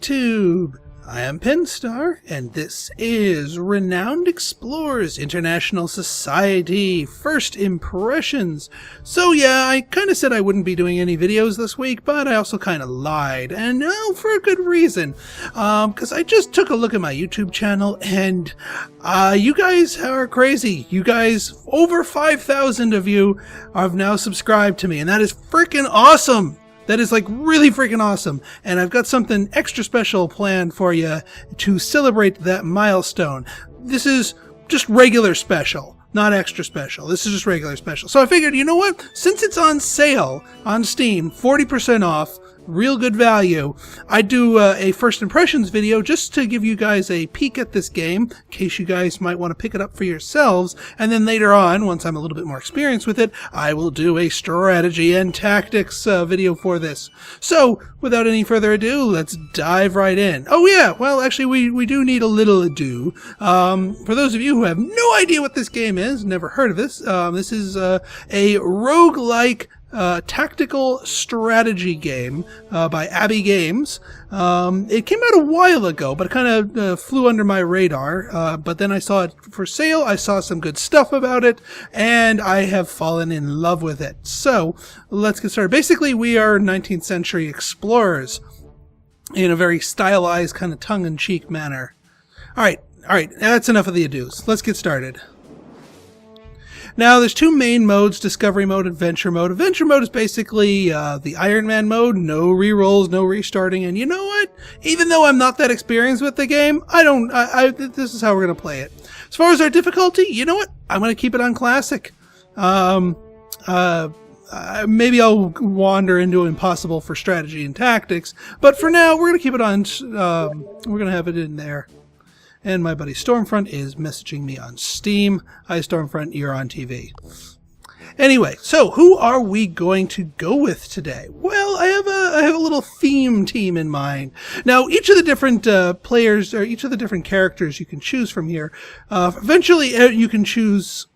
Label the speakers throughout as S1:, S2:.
S1: YouTube! I am Penstar, and this is Renowned Explorers International Society First Impressions. So yeah, I kind of said I wouldn't be doing any videos this week, but I also kind of lied, and for a good reason. Because I just took a look at my YouTube channel, and you guys are crazy. You guys, over 5,000 of you have now subscribed to me, and that is freaking awesome! That is like really freaking awesome. And I've got something extra special planned for you to celebrate that milestone. This is just regular special, not extra special. This is just regular special. So I figured, you know what? Since it's on sale on Steam, 40% off, real good value, I'd do a first impressions video just to give you guys a peek at this game, in case you guys might want to pick it up for yourselves. And then later on, once I'm a little bit more experienced with it, I will do a strategy and tactics video for this. So, without any further ado, let's dive right in. Oh yeah, well actually we do need a little ado. For those of you who have no idea what this game is, never heard of this, this is a roguelike tactical strategy game by Abbey Games. It came out a while ago, but it kind of flew under my radar. But then I saw it for sale. I saw some good stuff about it, and I have fallen in love with it. So let's get started. Basically, we are 19th century explorers in a very stylized, kind of tongue-in-cheek manner. All right, that's enough of the ados. Let's get started. Now, there's two main modes, Discovery Mode, Adventure Mode. Adventure Mode is basically the Iron Man mode, no rerolls, no restarting, and you know what? Even though I'm not that experienced with the game, this is how we're going to play it. As far as our difficulty, you know what? I'm going to keep it on Classic. Maybe I'll wander into Impossible for strategy and tactics, but for now, we're going to keep it on, we're going to have it in there. And my buddy Stormfront is messaging me on Steam. Hi Stormfront, you're on TV. Anyway, so who are we going to go with today? Well, I have a little theme team in mind. Now, each of the different players, or each of the different characters you can choose from here, eventually you can choose...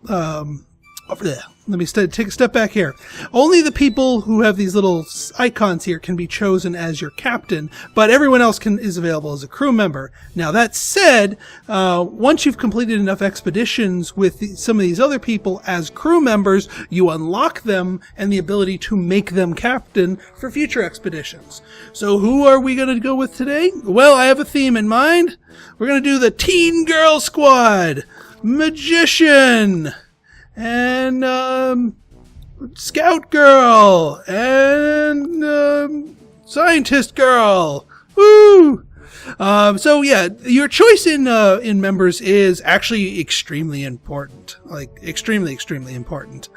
S1: Let me take a step back here. Only the people who have these little icons here can be chosen as your captain, but everyone else is available as a crew member. Now that said, once you've completed enough expeditions with some of these other people as crew members, you unlock them and the ability to make them captain for future expeditions. So who are we going to go with today? Well, I have a theme in mind. We're going to do the Teen Girl Squad, Magician, and Scout Girl, and Scientist Girl. Woo! So yeah, your choice in members is actually extremely important. Like extremely important.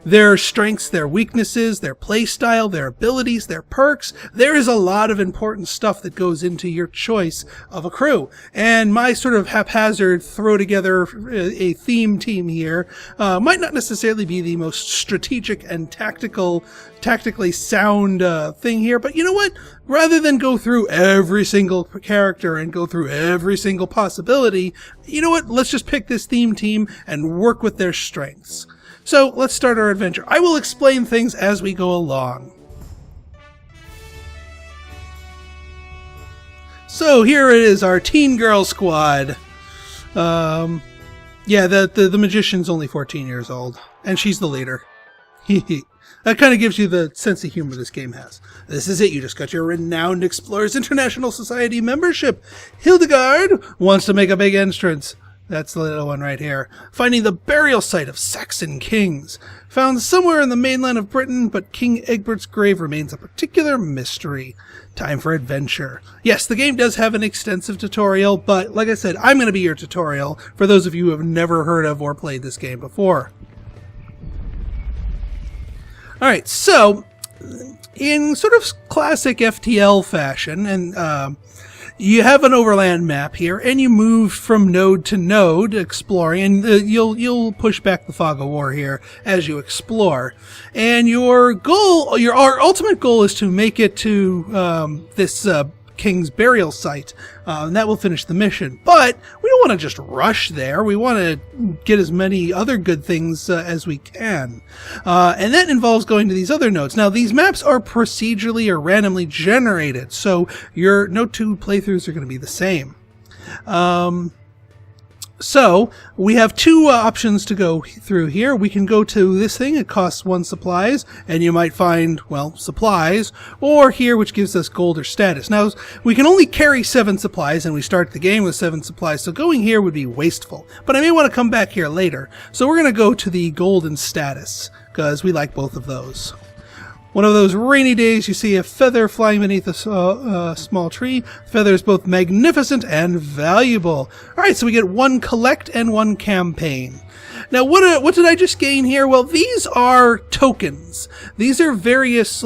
S1: Their strengths, their weaknesses, their play style, their abilities, their perks. There is a lot of important stuff that goes into your choice of a crew. And my sort of haphazard throw together a theme team here might not necessarily be the most strategic and tactically sound thing here, but you know what? Rather than go through every single character and go through every single possibility, you know what? Let's just pick this theme team and work with their strengths. So let's start our adventure. I will explain things as we go along. So here it is, our Teen Girl Squad. Yeah, the magician's only 14 years old, and she's the leader. That kind of gives you the sense of humor this game has. This is it. You just got your Renowned Explorers International Society membership. Hildegard wants to make a big entrance. That's the little one right here. Finding the burial site of Saxon kings. Found somewhere in the mainland of Britain, but King Egbert's grave remains a particular mystery. Time for adventure. Yes, the game does have an extensive tutorial, but like I said, I'm going to be your tutorial for those of you who have never heard of or played this game before. Alright, so, in sort of classic FTL fashion, and you have an overland map here, and you move from node to node exploring, and you'll push back the fog of war here as you explore. And our ultimate goal is to make it to this king's burial site, and that will finish the mission. But we don't want to just rush there. We want to get as many other good things as we can. And that involves going to these other nodes. Now, these maps are procedurally or randomly generated, so your Node 2 playthroughs are going to be the same. So we have two options to go through here. We can go to this thing. It costs 1 supplies, and you might find, well, supplies, or here, which gives us gold or status. Now, we can only carry 7 supplies, and we start the game with 7 supplies, so going here would be wasteful. But I may want to come back here later. So we're going to go to the gold and status, because we like both of those. One of those rainy days, you see a feather flying beneath a small tree. The feather is both magnificent and valuable. All right, so we get 1 collect and 1 campaign. Now, what did I just gain here? Well, these are tokens. These are various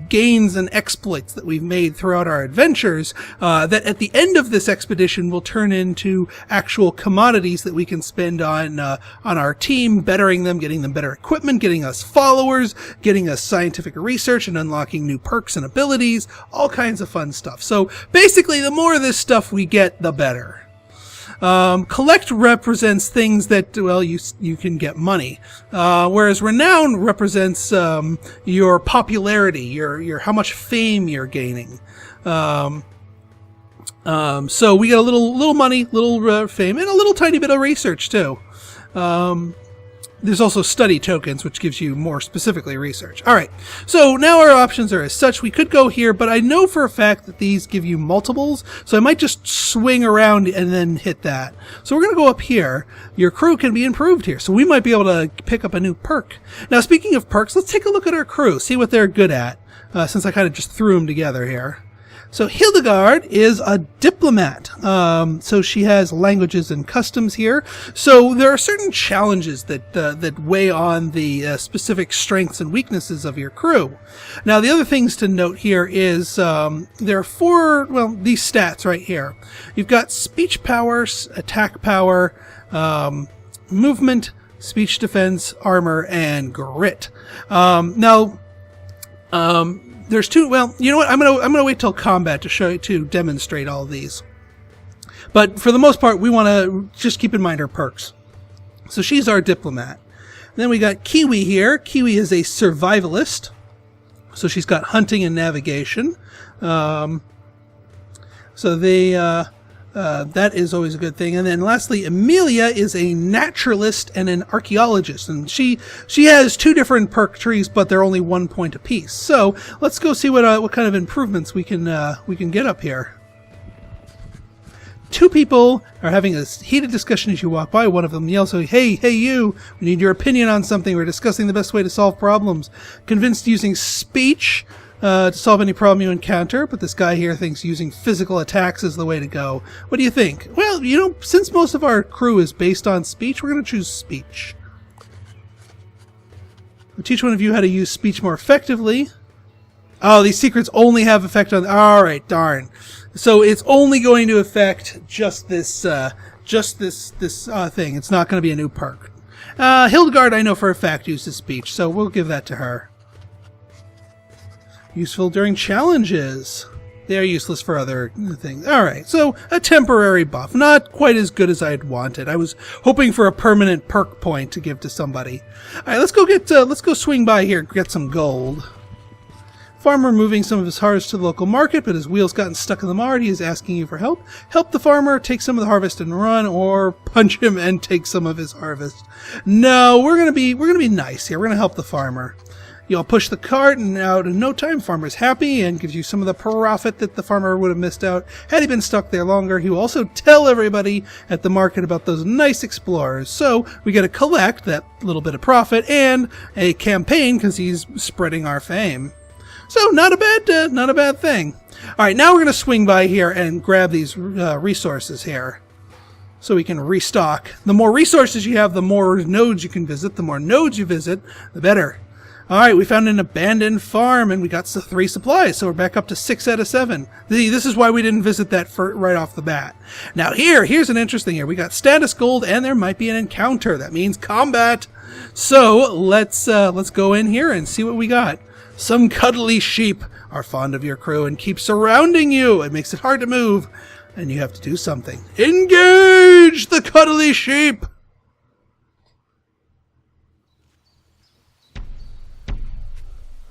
S1: gains and exploits that we've made throughout our adventures that at the end of this expedition will turn into actual commodities that we can spend on our team, bettering them, getting them better equipment, getting us followers, getting us scientific research, and unlocking new perks and abilities, all kinds of fun stuff. So basically, the more of this stuff we get, the better. Collect represents things that, well, you can get money, whereas renown represents your popularity, your how much fame you're gaining. So we get a little money, little fame, and a little tiny bit of research too. There's also study tokens, which gives you more specifically research. All right, so now our options are as such. We could go here, but I know for a fact that these give you multiples, so I might just swing around and then hit that. So we're going to go up here. Your crew can be improved here, so we might be able to pick up a new perk. Now, speaking of perks, let's take a look at our crew, see what they're good at, since I kind of just threw them together here. So Hildegard is a diplomat. So she has languages and customs here. So there are certain challenges that weigh on the specific strengths and weaknesses of your crew. Now, the other things to note here is there are 4, well, these stats right here. You've got speech power, attack power, movement, speech defense, armor, and grit. There's 2. Well, you know what? I'm gonna wait till combat to demonstrate all of these. But for the most part, we want to just keep in mind her perks. So she's our diplomat. Then we got Kiwi here. Kiwi is a survivalist. So she's got hunting and navigation. So that is always a good thing. And then lastly, Amelia is a naturalist and an archaeologist, and she has 2 different perk trees, but they're only 1 point apiece. So let's go see what kind of improvements we can get up here. 2 people are having a heated discussion as you walk by. One of them yells, hey you, we need your opinion on something. We're discussing the best way to solve problems. Convinced using speech to solve any problem you encounter, but this guy here thinks using physical attacks is the way to go. What do you think? Well, you know, since most of our crew is based on speech, we're going to choose speech. We'll teach one of you how to use speech more effectively. Oh, these secrets only have effect on... Alright, darn. So it's only going to affect just this thing. It's not going to be a new perk. Hildegard, I know for a fact, uses speech, so we'll give that to her. Useful during challenges. They are useless for other things. Alright, so a temporary buff. Not quite as good as I had wanted. I was hoping for a permanent perk point to give to somebody. Alright, let's go swing by here and get some gold. Farmer moving some of his harvest to the local market, but his wheels gotten stuck in the mud. He is asking you for help. Help the farmer, take some of the harvest and run, or punch him and take some of his harvest. No, we're gonna be nice here. We're gonna help the farmer. You all push the cart, and out in no time, farmer's happy and gives you some of the profit that the farmer would have missed out had he been stuck there longer. He will also tell everybody at the market about those nice explorers. So we get to collect that little bit of profit and a campaign because he's spreading our fame. So not a bad thing. All right, now we're going to swing by here and grab these resources here, so we can restock. The more resources you have, the more nodes you can visit. The more nodes you visit, the better. Alright, we found an abandoned farm and we got 3 supplies, so we're back up to 6 out of 7. This is why we didn't visit that right off the bat. Now here's an interesting here. We got status gold and there might be an encounter. That means combat. So let's go in here and see what we got. Some cuddly sheep are fond of your crew and keep surrounding you. It makes it hard to move and you have to do something. Engage the cuddly sheep!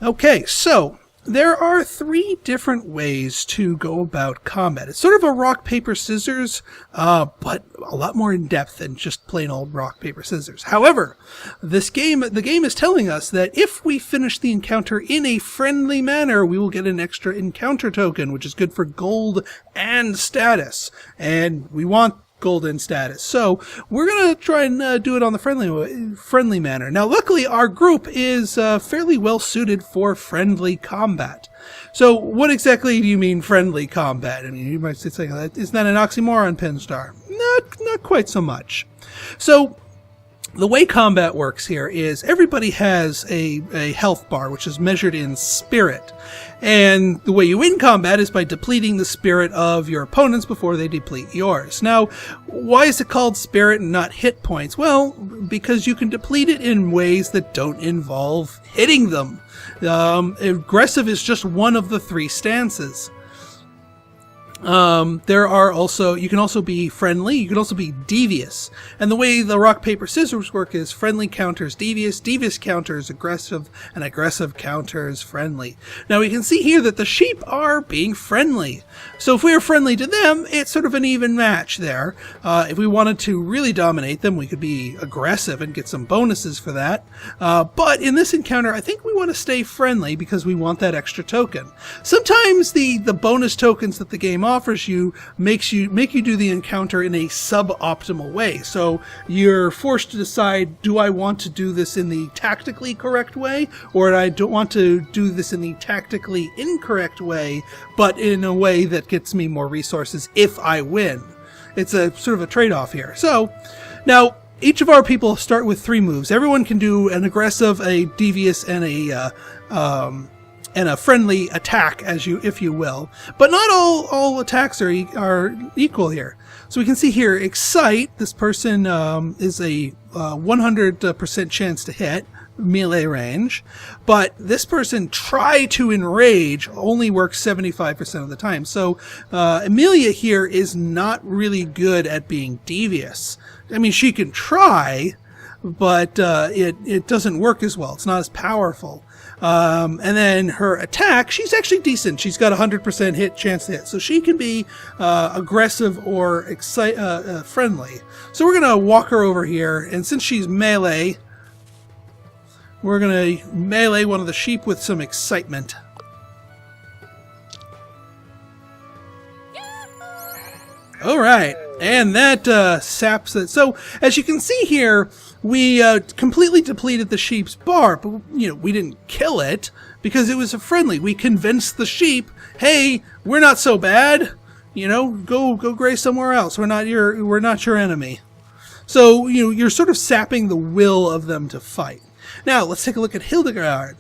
S1: Okay, so there are 3 different ways to go about combat. It's sort of a rock, paper, scissors, but a lot more in depth than just plain old rock, paper, scissors. However, the game is telling us that if we finish the encounter in a friendly manner, we will get an extra encounter token, which is good for gold and status. And we want golden status. So we're going to try and do it on the friendly manner. Now, luckily, our group is fairly well suited for friendly combat. So what exactly do you mean friendly combat? I mean, you might say, isn't that an oxymoron, Pinstar? Not quite so much. So the way combat works here is everybody has a health bar, which is measured in spirit. And the way you win combat is by depleting the spirit of your opponents before they deplete yours. Now, why is it called spirit and not hit points? Well, because you can deplete it in ways that don't involve hitting them. Aggressive is just one of the 3 stances. You can also be friendly, you can also be devious. And the way the rock, paper, scissors work is friendly counters devious, devious counters aggressive, and aggressive counters friendly. Now we can see here that the sheep are being friendly. So if we are friendly to them, it's sort of an even match there. If we wanted to really dominate them, we could be aggressive and get some bonuses for that. But in this encounter, I think we want to stay friendly because we want that extra token. Sometimes the bonus tokens that the game offers you make you do the encounter in a suboptimal way. So you're forced to decide, do I want to do this in the tactically correct way, or do I want to do this in the tactically incorrect way, but in a way that gets me more resources if I win? It's a sort of a trade-off here. So now each of our people start with 3 moves. Everyone can do an aggressive, a devious, and a friendly attack, if you will. But not all attacks are equal here. So we can see here, Excite, this person is a 100% chance to hit, melee range. But this person, Try to Enrage, only works 75% of the time. So Amelia here is not really good at being devious. I mean, she can try, but it doesn't work as well. It's not as powerful. And then her attack, she's actually decent. She's got 100% hit chance to hit. So she can be aggressive or friendly. So we're going to walk her over here. And since she's melee, we're going to melee one of the sheep with some excitement. All right. And that saps it. So as you can see here, we completely depleted the sheep's bar, but we didn't kill it because it was a friendly. We convinced the sheep, hey, we're not so bad. Go graze somewhere else. We're not your enemy. So you're sort of sapping the will of them to fight. Now let's take a look at Hildegard.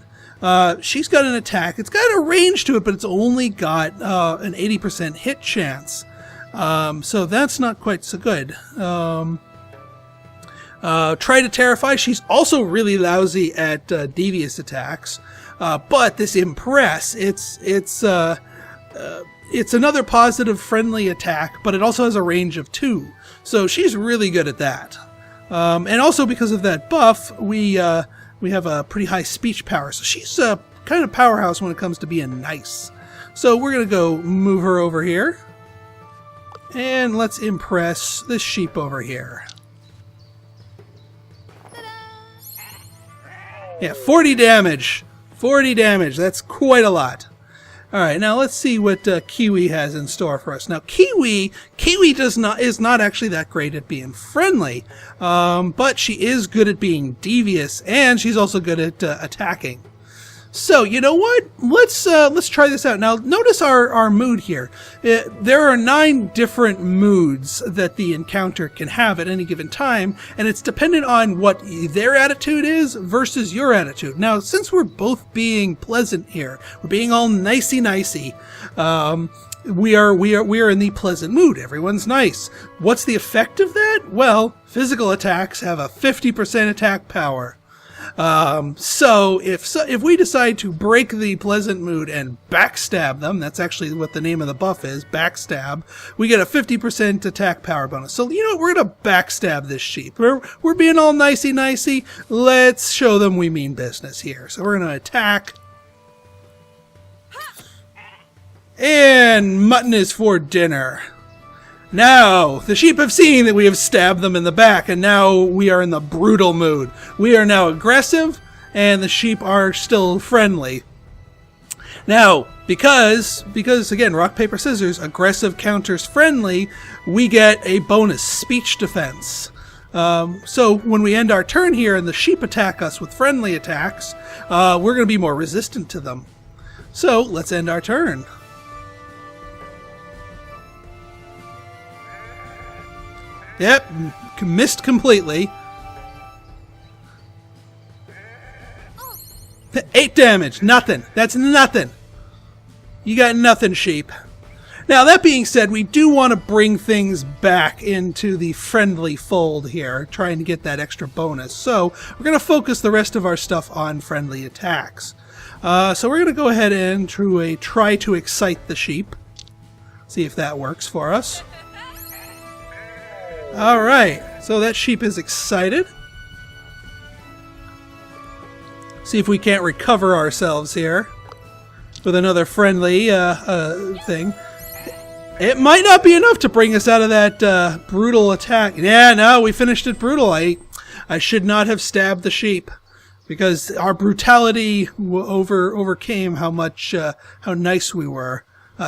S1: She's got an attack. It's got a range to it, but it's only got an 80% hit chance. So that's not quite so good. Try to Terrify. She's also really lousy at devious attacks. But this Impress, it's another positive friendly attack, but it also has a range of 2. So she's really good at that. And also because of that buff, we have a pretty high speech power. So she's a kind of powerhouse when it comes to being nice. So we're going to go move her over here. And let's impress this sheep over here. Yeah, 40 damage. 40 damage. That's quite a lot. Alright, now let's see what Kiwi has in store for us. Now, Kiwi is not actually that great at being friendly, but she is good at being devious, and she's also good at attacking. So, you know what? Let's try this out. Now, notice our mood here. There are 9 different moods that the encounter can have at any given time, and it's dependent on what their attitude is versus your attitude. Now, since we're both being pleasant here, we're being all nicey-nicey, we are in the pleasant mood. Everyone's nice. What's the effect of that? Well, physical attacks have a 50% attack power. So if we decide to break the pleasant mood and backstab them, that's actually what the name of the buff is, backstab, we get a 50% attack power bonus. So, you know what, we're gonna backstab this sheep. We're being all nicey-nicey. Let's show them we mean business here. So we're gonna attack. And mutton is for dinner. Now, the sheep have seen that we have stabbed them in the back, and now we are in the brutal mood. We are now aggressive, and the sheep are still friendly. Now, because again, rock, paper, scissors, aggressive counters friendly, we get a bonus speech defense. So when we end our turn here and the sheep attack us with friendly attacks, we're going to be more resistant to them. So let's end our turn. Yep, missed completely. 8 damage, nothing. That's nothing. You got nothing, sheep. Now, that being said, we do want to bring things back into the friendly fold here, trying to get that extra bonus. So, we're going to focus the rest of our stuff on friendly attacks. So we're going to go ahead and try to excite the sheep. See if that works for us. Alright, so that sheep is excited. See if we can't recover ourselves here with another friendly thing. It might not be enough to bring us out of that brutal attack. Yeah, no, we finished it brutal. I should not have stabbed the sheep because our brutality overcame how nice we were.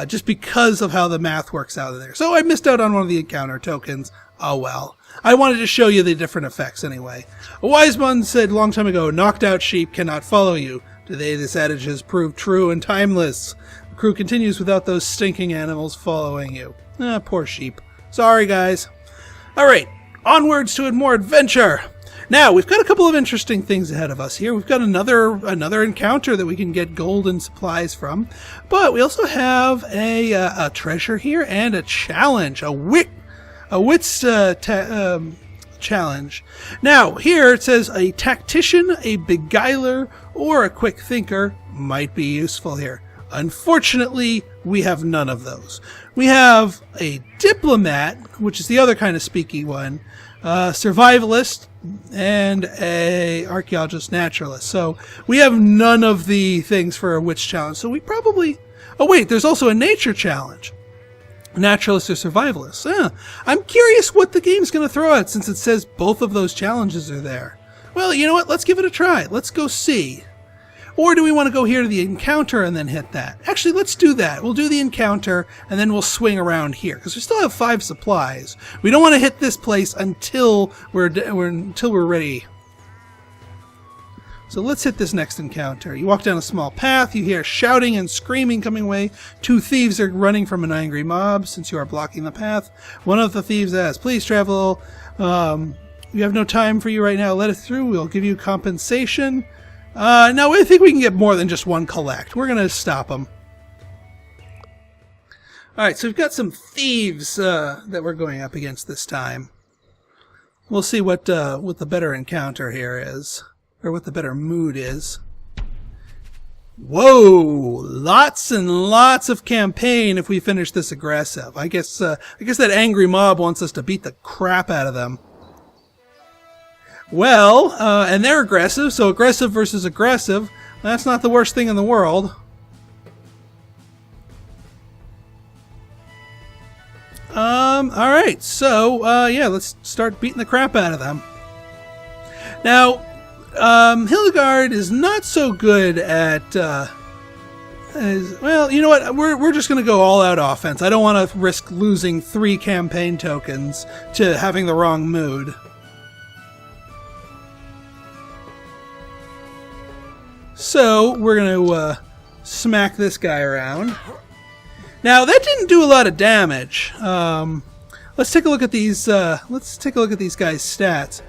S1: Just because of how the math works out of there. So I missed out on one of the encounter tokens. Oh well. I wanted to show you the different effects anyway. A wise one said long time ago, knocked out sheep cannot follow you. Today this adage has proved true and timeless. The crew continues without those stinking animals following you. Poor sheep. Sorry guys. Alright, onwards to more adventure. Now, we've got a couple of interesting things ahead of us here. We've got another encounter that we can get gold and supplies from. But we also have a treasure here and a challenge, a wits challenge. Now, here it says a tactician, a beguiler, or a quick thinker might be useful here. Unfortunately, we have none of those. We have a diplomat, which is the other kind of speaky one, survivalist, and a archaeologist naturalist. So we have none of the things for a witch challenge. So we probably... Oh wait, there's also a nature challenge. Naturalist or survivalist. I'm curious what the game's going to throw out since it says both of those challenges are there. Well, you know what? Let's give it a try. Let's go see. Or do we want to go here to the encounter and then hit that? Actually, let's do that. We'll do the encounter and then we'll swing around here because we still have 5 supplies. We don't want to hit this place until we're ready. So let's hit this next encounter. You walk down a small path. You hear shouting and screaming coming away. 2 thieves are running from an angry mob since you are blocking the path. One of the thieves asks, "Please travel. We have no time for you right now. Let us through. We'll give you compensation." No, I think we can get more than just 1 collect. We're going to stop them. Alright, so we've got some thieves that we're going up against this time. We'll see what the better encounter here is. Or what the better mood is. Whoa! Lots and lots of campaign if we finish this aggressive. I guess that angry mob wants us to beat the crap out of them. Well, and they're aggressive, so aggressive versus aggressive. That's not the worst thing in the world. Alright, so, yeah, let's start beating the crap out of them. Now, Hildegard is not so good at, well, you know what, we're just going to go all-out offense. I don't want to risk losing 3 campaign tokens to having the wrong mood. So we're going to smack this guy around. Now that didn't do a lot of damage. Let's take a look at these. Let's take a look at these guys' stats.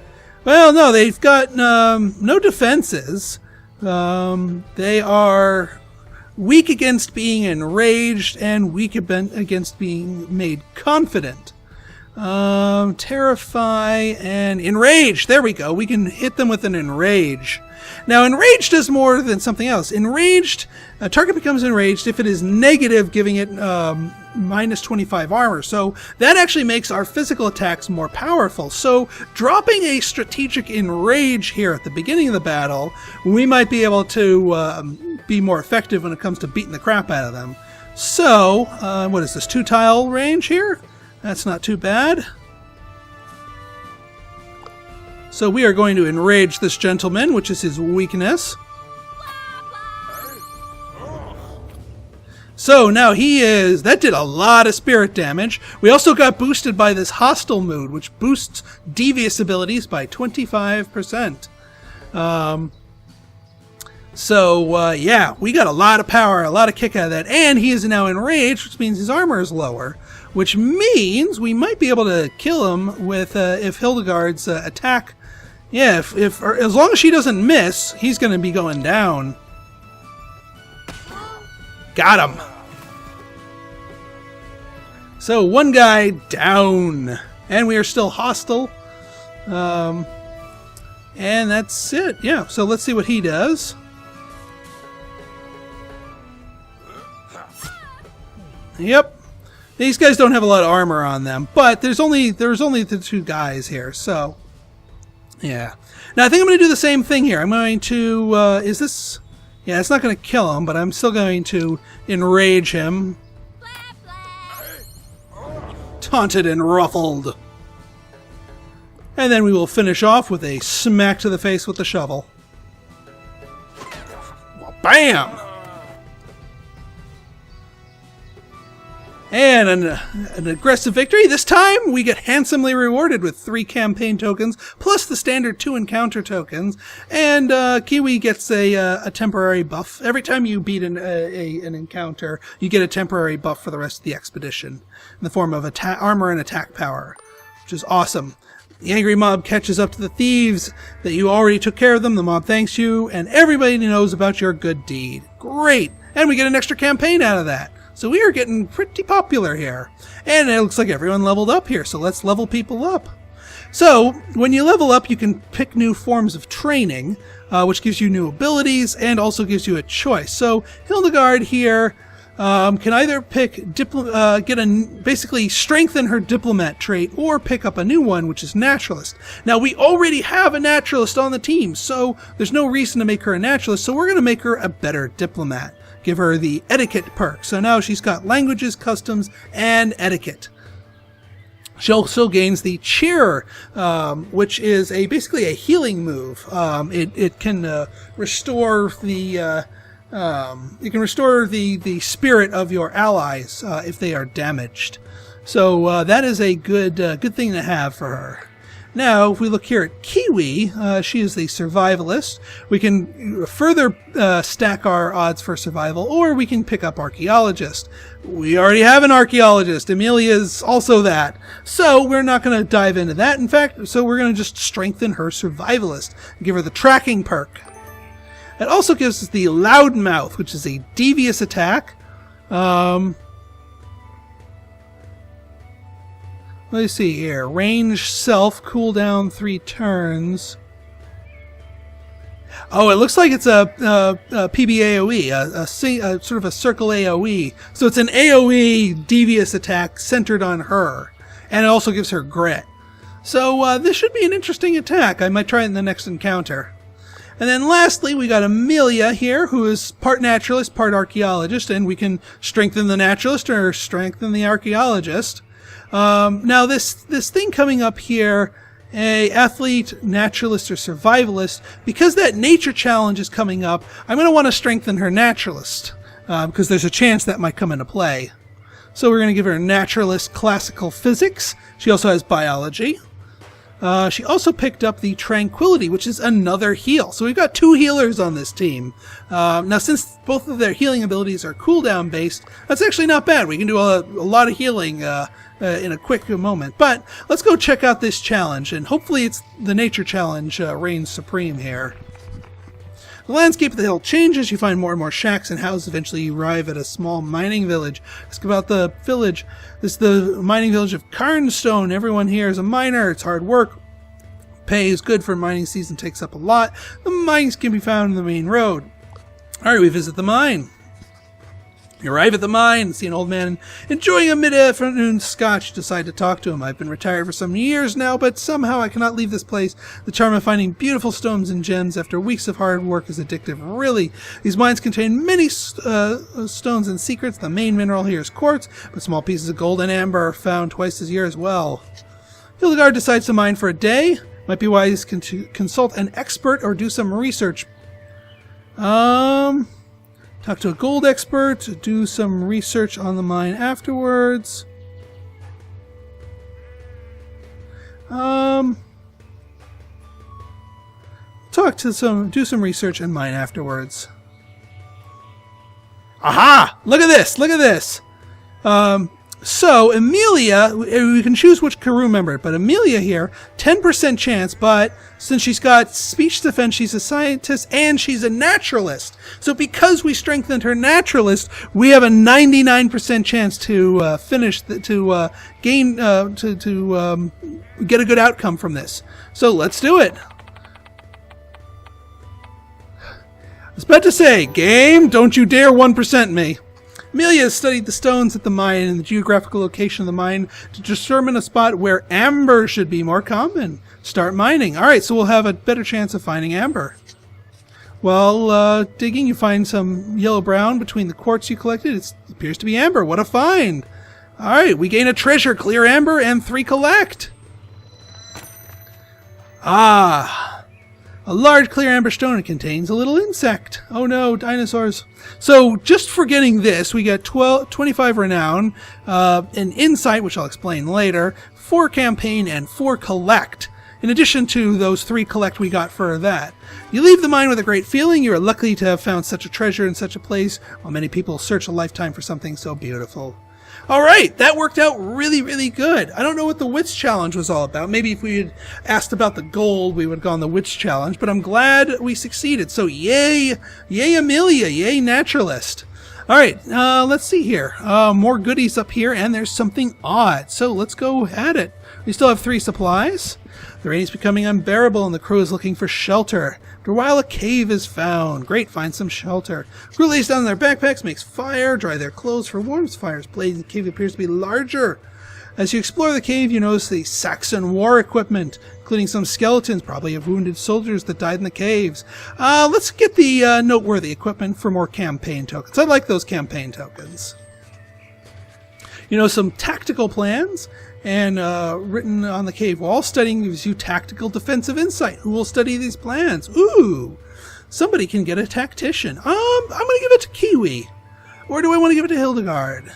S1: Well, no, they've got no defenses. They are weak against being enraged and weak against being made confident. Terrify and enrage. There we go. We can hit them with an enrage. Now, enraged does more than something else. Enraged, a target becomes enraged if it is negative, giving it minus 25 armor. So that actually makes our physical attacks more powerful. So dropping a strategic enrage here at the beginning of the battle, we might be able to be more effective when it comes to beating the crap out of them. So, what is this, 2-tile range here? That's not too bad. So we are going to enrage this gentleman, which is his weakness. So now he is... That did a lot of spirit damage. We also got boosted by this hostile mood, which boosts devious abilities by 25%. Yeah, we got a lot of power, a lot of kick out of that. And he is now enraged, which means his armor is lower. Which means we might be able to kill him with if Hildegard's attack... Yeah, if as long as she doesn't miss, he's going to be going down. Got him. So one guy down. And we are still hostile. And that's it. Yeah, so let's see what he does. Yep. These guys don't have a lot of armor on them, but there's only the 2 guys here, so yeah. Now I think I'm going to do the same thing here. I'm going to is this? Yeah, it's not going to kill him, but I'm still going to enrage him. Taunted and ruffled. And then we will finish off with a smack to the face with the shovel. Bam! And an aggressive victory. This time we get handsomely rewarded with 3 campaign tokens, plus the standard 2 encounter tokens. And Kiwi gets a temporary buff. Every time you beat an encounter, you get a temporary buff for the rest of the expedition in the form of armor and attack power, which is awesome. The angry mob catches up to the thieves that you already took care of them. The mob thanks you, and everybody knows about your good deed. Great! And we get an extra campaign out of that. So we are getting pretty popular here. And it looks like everyone leveled up here, so let's level people up. So, when you level up, you can pick new forms of training, which gives you new abilities and also gives you a choice. So, Hildegard here can either pick basically strengthen her diplomat trait or pick up a new one, which is naturalist. Now, we already have a naturalist on the team, so there's no reason to make her a naturalist, so we're going to make her a better diplomat. Give her the etiquette perk. So now she's got languages, customs, and etiquette. She also gains the cheer, which is basically a healing move. It can restore the spirit of your allies if they are damaged. So that is a good thing to have for her. Now, if we look here at Kiwi, she is the survivalist. We can further stack our odds for survival, or we can pick up archaeologist. We already have an archaeologist. Amelia is also that. So we're not going to dive into that. In fact, so we're going to just strengthen her survivalist and give her the tracking perk. It also gives us the loudmouth, which is a devious attack. Let's see here. Range self, cooldown 3 turns. Oh, it looks like it's a PBAOE, a sort of a circle AOE. So it's an AOE devious attack centered on her. And it also gives her grit. So this should be an interesting attack. I might try it in the next encounter. And then lastly, we got Amelia here, who is part naturalist, part archaeologist, and we can strengthen the naturalist or strengthen the archaeologist. Now this thing coming up here, a athlete, naturalist, or survivalist, because that nature challenge is coming up, I'm going to want to strengthen her naturalist, because there's a chance that might come into play. So we're going to give her naturalist classical physics. She also has biology. She also picked up the Tranquility, which is another heal. So we've got 2 healers on this team. Now, since both of their healing abilities are cooldown based, that's actually not bad. We can do a lot of healing in a quick moment. But let's go check out this challenge, and hopefully it's the nature challenge reigns supreme here. The landscape of the hill changes. You find more and more shacks and houses. Eventually you arrive at a small mining village. Ask about the village. This is the mining village of Carnstone. Everyone here is a miner. It's hard work. Pay is good for mining season. Takes up a lot. The mines can be found on the main road. Alright, we visit the mine. You arrive at the mine and see an old man enjoying a mid-afternoon scotch. Decide to talk to him. I've been retired for some years now, but somehow I cannot leave this place. The charm of finding beautiful stones and gems after weeks of hard work is addictive. Really, these mines contain many stones and secrets. The main mineral here is quartz, but small pieces of gold and amber are found twice a year as well. Hildegard decides to mine for a day. Might be wise to consult an expert or do some research. Talk to a gold expert, do some research on the mine afterwards. Do some research and mine afterwards. Aha! Look at this! Look at this! So, Amelia, we can choose which crew member, but Amelia here, 10% chance, but since she's got speech defense, she's a scientist and she's a naturalist. So because we strengthened her naturalist, we have a 99% chance to get a good outcome from this. So let's do it. I was about to say, game, don't you dare 1% me. Amelia has studied the stones at the mine and the geographical location of the mine to determine a spot where amber should be more common. Start mining. Alright, so we'll have a better chance of finding amber. While digging, you find some yellow-brown between the quartz you collected. It appears to be amber. What a find! Alright, we gain a treasure, clear amber, and 3 collect. Ah! A large clear amber stone. It contains a little insect. Oh no, dinosaurs. So, just for getting this, we get 25 renown, an insight, which I'll explain later, 4 campaign, and 4 collect. In addition to those 3 collect we got for that. You leave the mine with a great feeling. You are lucky to have found such a treasure in such a place, while many people search a lifetime for something so beautiful. Alright, that worked out really, really good. I don't know what the Wits Challenge was all about. Maybe if we had asked about the gold, we would have gone the Wits Challenge, but I'm glad we succeeded. So yay! Yay Amelia! Yay Naturalist! Alright, let's see here. More goodies up here, and there's something odd. So let's go at it. We still have 3 supplies. The rain is becoming unbearable, and the crew is looking for shelter. After a while, a cave is found. Great, find some shelter. Crew lays down their backpacks, makes fire, dry their clothes for warmth. Fire's blazing. The cave appears to be larger. As you explore the cave, you notice the Saxon war equipment, including some skeletons, probably of wounded soldiers that died in the caves. Let's get the noteworthy equipment for more campaign tokens. I like those campaign tokens. You know, some tactical plans, and written on the cave wall, studying gives you tactical defensive insight. Who will study these plans? Ooh, somebody can get a tactician. I'm going to give it to Kiwi. Or do I want to give it to Hildegard?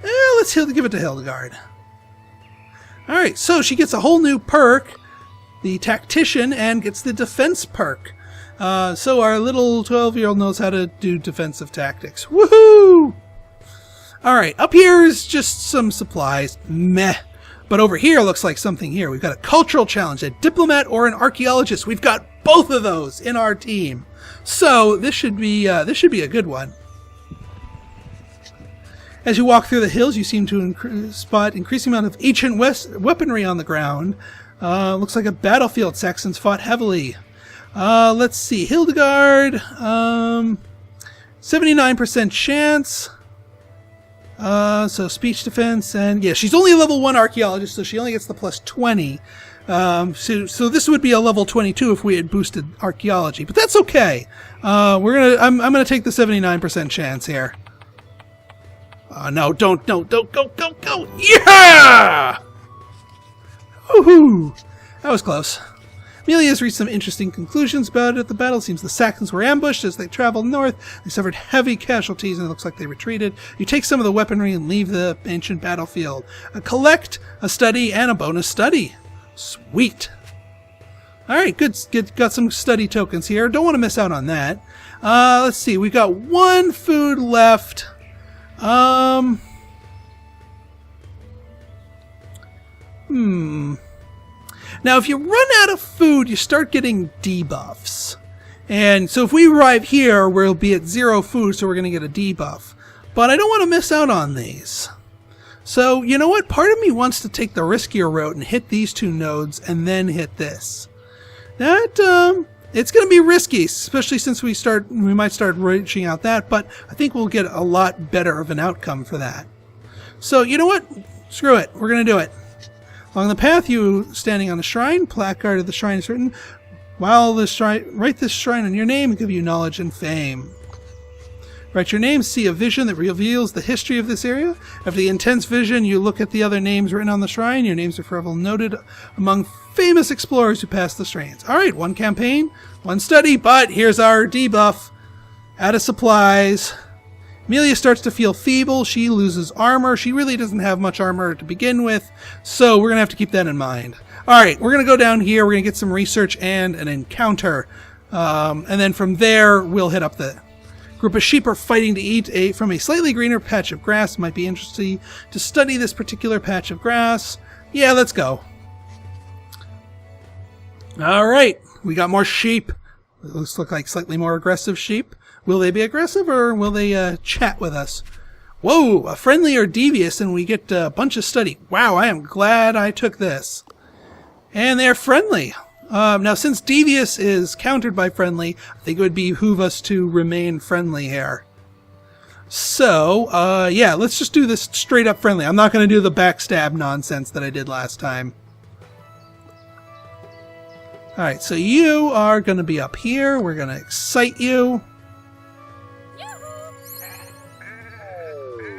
S1: Let's give it to Hildegard. Alright, so she gets a whole new perk, the tactician, and gets the defense perk. So our little 12-year-old knows how to do defensive tactics. Woohoo! Alright, up here is just some supplies. Meh. But over here looks like something here. We've got a cultural challenge, a diplomat or an archaeologist. We've got both of those in our team. So this should be a good one. As you walk through the hills, you seem to spot increasing amount of ancient weaponry on the ground. Looks like a battlefield. Saxons fought heavily. Let's see. Hildegard, 79% chance. So speech defense, and yeah, she's only a level 1 archaeologist, so she only gets the plus 20. So this would be a level 22 if we had boosted archaeology, but that's okay. I'm gonna take the 79% chance here. No, don't, go! Yeah! Woohoo! That was close. Amelia has reached some interesting conclusions about it. The battle seems the Saxons were ambushed as they traveled north. They suffered heavy casualties, and it looks like they retreated. You take some of the weaponry and leave the ancient battlefield. A collect, a study, and a bonus study. Sweet. Alright, good. Got some study tokens here. Don't want to miss out on that. Let's see. We got one food left. Now, if you run out of food, you start getting debuffs. And so if we arrive here, we'll be at 0 food, so we're going to get a debuff. But I don't want to miss out on these. So, you know what? Part of me wants to take the riskier route and hit these 2 nodes and then hit this. That, it's going to be risky, especially since we might start reaching out that, but I think we'll get a lot better of an outcome for that. So, you know what? Screw it. We're going to do it. Along the path, you standing on the shrine, placard of the shrine is written. While this shrine, write this shrine on your name and give you knowledge and fame. Write your name, see a vision that reveals the history of this area. After the intense vision, you look at the other names written on the shrine. Your names are forever noted among famous explorers who passed the shrines. Alright, 1 campaign, 1 study, but here's our debuff. Out of supplies. Amelia starts to feel feeble. She loses armor. She really doesn't have much armor to begin with, so we're going to have to keep that in mind. Alright, we're going to go down here. We're going to get some research and an encounter. And then from there, we'll hit up the group of sheep are fighting to eat from a slightly greener patch of grass. Might be interesting to study this particular patch of grass. Yeah, let's go. Alright, we got more sheep. Those look like slightly more aggressive sheep. Will they be aggressive or will they chat with us? Whoa, a friendly or devious, and we get a bunch of study. Wow, I am glad I took this. And they're friendly. Now, since devious is countered by friendly, I think it would behoove us to remain friendly here. So, yeah, let's just do this straight up friendly. I'm not going to do the backstab nonsense that I did last time. Alright, so you are going to be up here. We're going to excite you.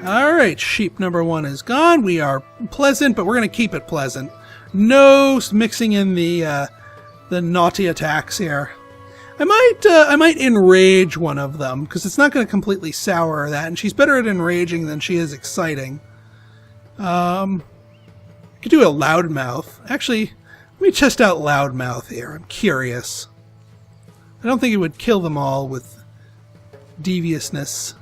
S1: Alright, sheep number 1 is gone. We are pleasant, but we're going to keep it pleasant. No mixing in the naughty attacks here. I might enrage one of them, because it's not going to completely sour that, and she's better at enraging than she is exciting. I could do a loudmouth. Actually, let me test out loudmouth here. I'm curious. I don't think it would kill them all with deviousness.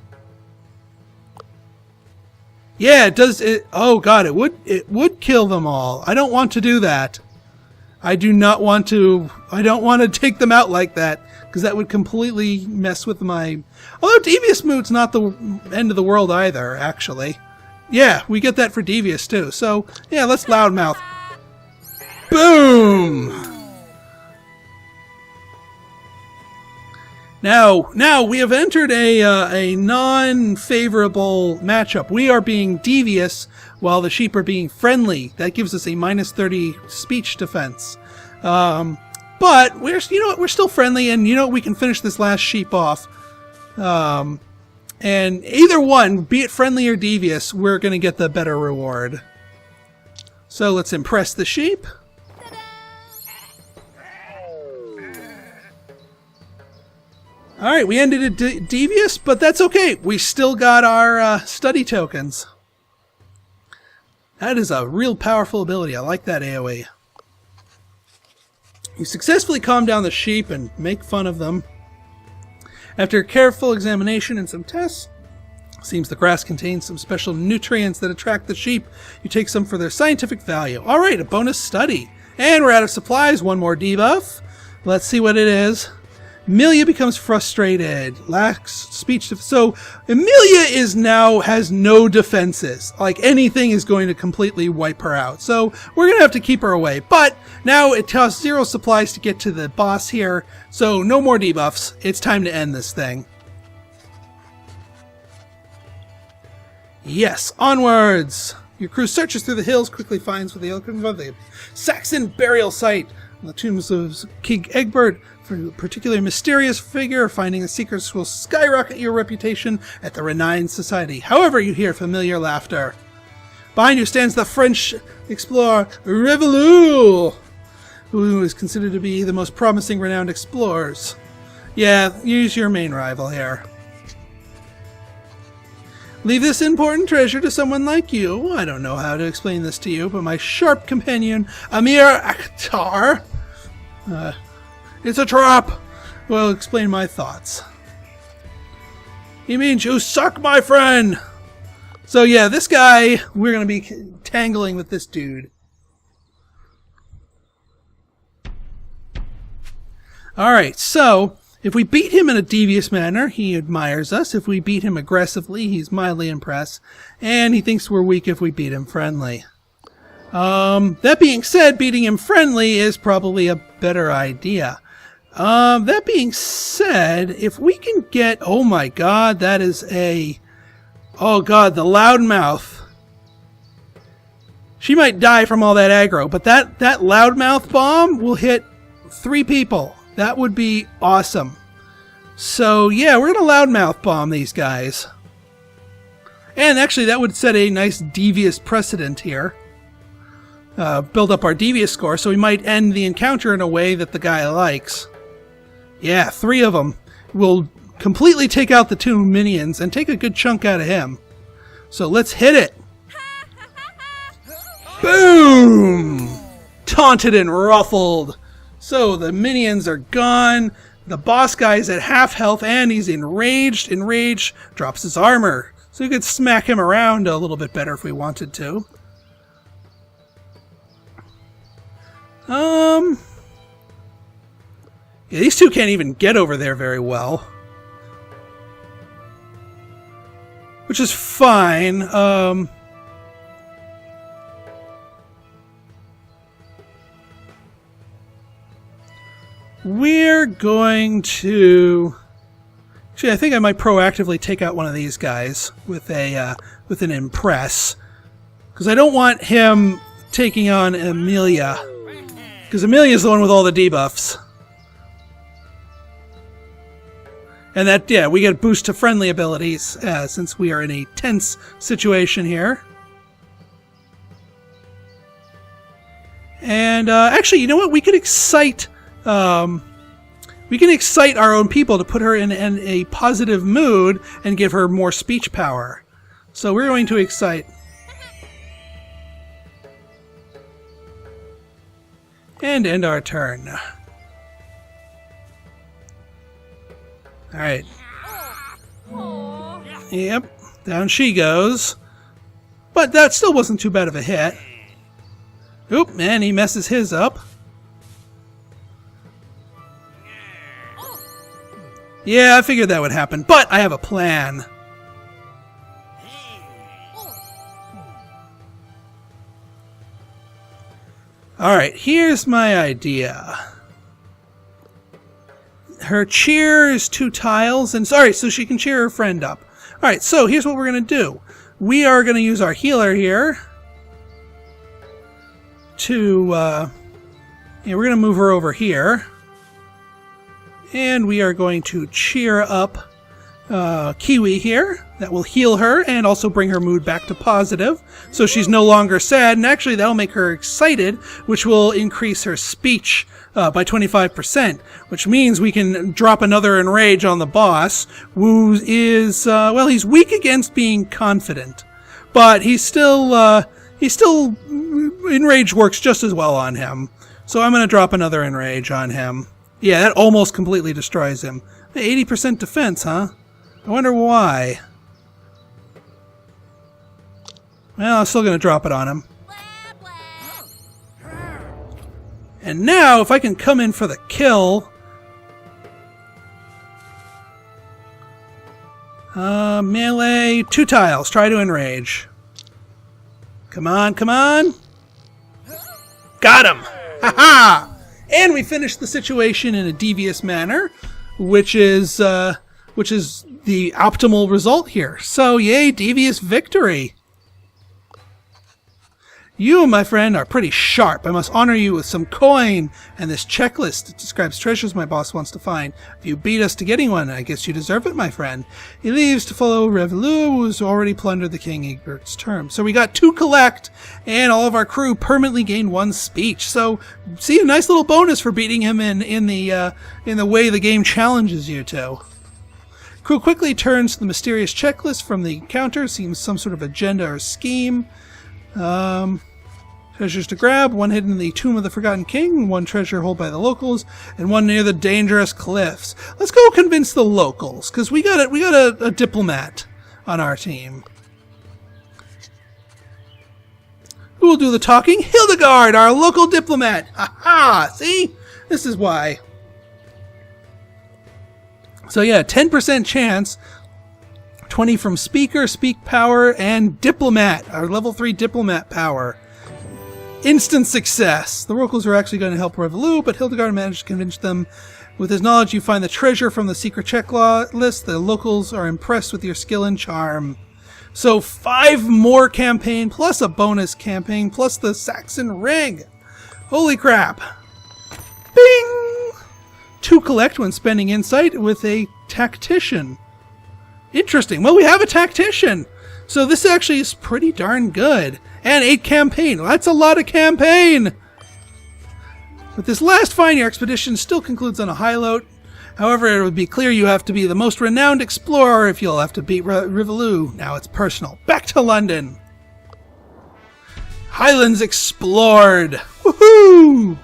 S1: Yeah, it does. Oh god, it would kill them all. I don't want to do that. I don't want to take them out like that, because that would completely mess with my... Although Devious Mood's not the end of the world either, actually. Yeah, we get that for Devious too. So, yeah, let's loudmouth. Boom! Now we have entered a non-favorable matchup. We are being devious while the sheep are being friendly. That gives us a -30 speech defense. But we're still friendly, and we can finish this last sheep off. And either one, be it friendly or devious, we're going to get the better reward. So let's impress the sheep. Alright, we ended it devious, but that's okay. We still got our study tokens. That is a real powerful ability. I like that AoE. You successfully calm down the sheep and make fun of them. After a careful examination and some tests, seems the grass contains some special nutrients that attract the sheep. You take some for their scientific value. Alright, a bonus study. And we're out of supplies. One more debuff. Let's see what it is. Amelia becomes frustrated, lacks speech. So Amelia has no defenses. Like anything is going to completely wipe her out. So we're going to have to keep her away. But now it costs 0 supplies to get to the boss here. So no more debuffs. It's time to end this thing. Yes, onwards. Your crew searches through the hills, quickly finds what the Saxon burial site. The tombs of King Egbert. For a particularly mysterious figure, finding the secrets will skyrocket your reputation at the renowned society. However, you hear familiar laughter. Behind you stands the French explorer Revelu, who is considered to be the most promising renowned explorers. Yeah, use your main rival here. Leave this important treasure to someone like you. I don't know how to explain this to you, but my sharp companion, Amir Akhtar, it's a trap. Will explain my thoughts. He means you suck, my friend. So yeah, this guy, we're going to be tangling with this dude. Alright, so if we beat him in a devious manner, he admires us. If we beat him aggressively, he's mildly impressed. And he thinks we're weak if we beat him friendly. That being said, beating him friendly is probably a better idea. That being said, if we can get... Oh my god, that is a... Oh god, the loudmouth. She might die from all that aggro, but that loudmouth bomb will hit 3 people. That would be awesome. So yeah, we're going to loudmouth bomb these guys. And actually that would set a nice devious precedent here. Build up our devious score, so we might end the encounter in a way that the guy likes. Yeah, 3 of them will completely take out the 2 minions and take a good chunk out of him. So let's hit it. Boom! Taunted and ruffled. So the minions are gone. The boss guy's at half health and he's enraged. Enraged drops his armor. So we could smack him around a little bit better if we wanted to. Yeah, these 2 can't even get over there very well. Which is fine. We're going to... Actually, I think I might proactively take out one of these guys with an impress. Because I don't want him taking on Amelia. Because Amelia's the one with all the debuffs. And that, yeah, we get a boost to friendly abilities since we are in a tense situation here. And actually, you know what? We could excite... we can excite our own people to put her in a positive mood and give her more speech power. So we're going to excite. And end our turn. Alright. Yep, down she goes. But that still wasn't too bad of a hit. Oop, man, he messes his up. Yeah, I figured that would happen, but I have a plan. Alright, here's my idea. Her cheer is 2 tiles, and sorry, so she can cheer her friend up. Alright, so here's what we're going to do. We are going to use our healer here to, yeah, we're going to move her over here. And we are going to cheer up Kiwi here. That will heal her and also bring her mood back to positive. So she's no longer sad, and actually that'll make her excited, which will increase her speech by 25%, which means we can drop another enrage on the boss, who is, well, he's weak against being confident, but he's still enrage works just as well on him. So I'm going to drop another enrage on him. Yeah, that almost completely destroys him. 80% defense, huh? I wonder why. Well, I'm still going to drop it on him. And now, if I can come in for the kill... melee, 2 tiles. Try to enrage. Come on, come on. Got him! Ha-ha! And we finished the situation in a devious manner, which is the optimal result here. So, yay, devious victory! You, my friend, are pretty sharp. I must honor you with some coin and this checklist that describes treasures my boss wants to find. If you beat us to getting one, I guess you deserve it, my friend. He leaves to follow Revelu, who's already plundered the King Egbert's term. So we got 2 collect, and all of our crew permanently gained 1 speech. So, see, a nice little bonus for beating him in the way the game challenges you to. Crew quickly turns to the mysterious checklist from the counter. Seems some sort of agenda or scheme. Treasures to grab, one hidden in the Tomb of the Forgotten King, one treasure held by the locals, and one near the dangerous cliffs. Let's go convince the locals, because we got a diplomat on our team. Who will do the talking? Hildegard, our local diplomat! Ha-ha! See? This is why. So yeah, 10% chance, 20 from speaker, speak power, and diplomat, our level 3 diplomat power. Instant success. The locals are actually going to help Revolu, but Hildegard managed to convince them. With his knowledge, you find the treasure from the secret checklist. The locals are impressed with your skill and charm. So 5 more campaign, plus a bonus campaign, plus the Saxon ring. Holy crap. Bing! 2 collect when spending insight with a tactician. Interesting. Well, we have a tactician. So this actually is pretty darn good. And 8 campaign. Well, that's a lot of campaign. But this last find, your expedition still concludes on a high note. However, it would be clear you have to be the most renowned explorer if you'll have to beat Revolu. Now it's personal. Back to London. Highlands explored. Woohoo!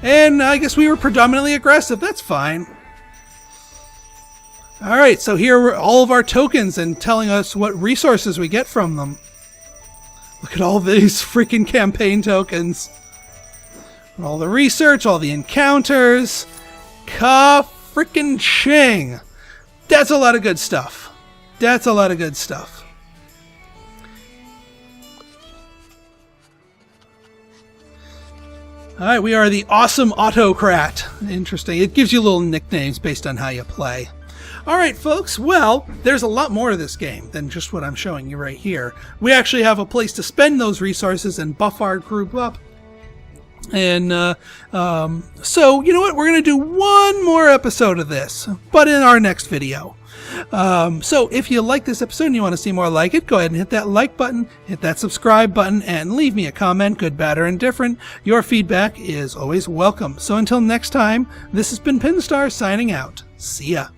S1: And I guess we were predominantly aggressive. That's fine. Alright, so here are all of our tokens and telling us what resources we get from them. Look at all these freaking campaign tokens. All the research, all the encounters. Ka-freaking-ching. That's a lot of good stuff. That's a lot of good stuff. Alright, we are the awesome autocrat. Interesting. It gives you little nicknames based on how you play. Alright folks, well, there's a lot more to this game than just what I'm showing you right here. We actually have a place to spend those resources and buff our group up. And so, you know what, we're going to do one more episode of this, but in our next video. So if you like this episode and you want to see more like it, go ahead and hit that like button, hit that subscribe button, and leave me a comment, good, bad, or indifferent. Your feedback is always welcome. So until next time, this has been Pinstar signing out. See ya.